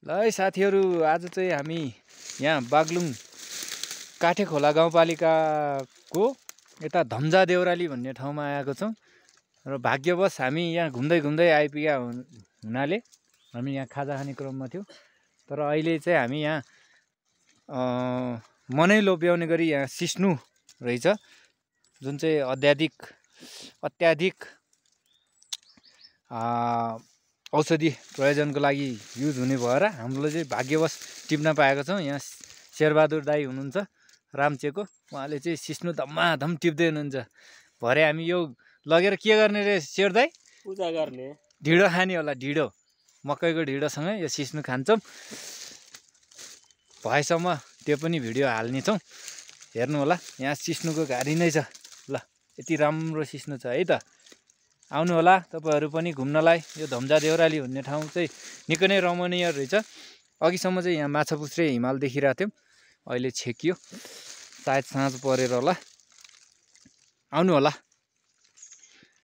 ल है साथीहरू, आज चाहिँ हामी यहाँ बागलुङ काठे खोला गाउँपालिकाको यता धम्जा देउराली भन्ने ठाउँमा आएको छौँ र भाग्यवश हामी यहाँ घुम्दै घुम्दै आइपुगेका हुनाले हामी यहाँ खाजा खाने क्रममा थियौँ। तर अहिले चाहिँ हामी यहाँ मनै लोभ्याउने गरी यहाँ सिस्नु रहेछ, जुन चाहिँ अत्याधिक औषधि प्रयोजनको लागि युज हुने भएर हामीले चाहिँ भाग्यवश टिप्न पाएको छौँ। यहाँ शेरबहादुर दाई हुनुहुन्छ रामचेको, उहाँले चाहिँ सिस्नु धम्माधम टिप्दै हुनुहुन्छ। भरे हामी यो लगेर के गर्ने रे शेर दाई? पूजा गर्ने, ढिँडो खाने होला। ढिँडो, मकैको ढिँडोसँगै यो सिस्नु खान्छौँ। भएसम्म त्यो पनि भिडियो हाल्नेछौँ, हेर्नु होला। यहाँ सिस्नुको घारी नै छ। ल, यति राम्रो सिस्नु छ है त। आउनु होला तपाईँहरू पनि घुम्नलाई। यो धम्जा देउराली भन्ने ठाउँ चाहिँ निकै नै रमणीय रहेछ। अघिसम्म चाहिँ यहाँ माछा पुछ्रे हिमाल देखिरहेको थियौँ, अहिले छेकियो, सायद साँझ परेर होला। आउनु होला।